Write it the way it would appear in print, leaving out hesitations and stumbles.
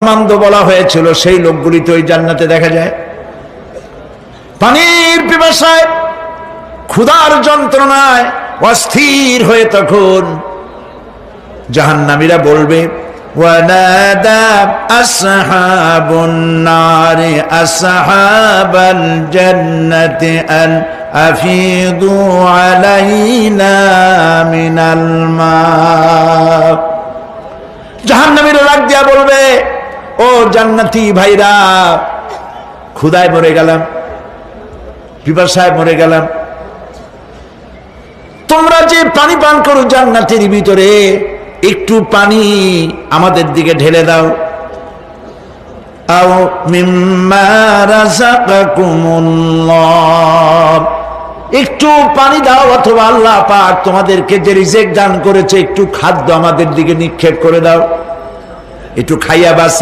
মন্দ বলা হয়েছিল সেই লোকগুলি তো ওই জান্নাতে দেখা যায়। পানির পিপাসায় ক্ষুধার যন্ত্রণায় অস্থির হয়ে তখন জাহান্নামীরা বলবে, ওয়ানাদা আসহাবুন নারি আসহাবাল জান্নাতি আন আফিদু আলাইনা মিনাল মা। জাহান্নামীরা ডাক দিয়া বলবে, ও জান্নাতি ভাইরা, ক্ষুধায় মরে গেলাম, পিপাসায় মরে গেলাম, তোমরা যে পানি পান করো জান্নাতের ভিতরে, একটু পানি আমাদের দিকে ঢেলে দাও। আও মিম্মা রাযাকাকুমুল্লাহ, একটু পানি দাও, অথবা আল্লাহ পাক তোমাদেরকে যে রিজিক দান করেছে একটু খাদ্য আমাদের দিকে নিক্ষেপ করে দাও, একটু খাইয়া বাসি।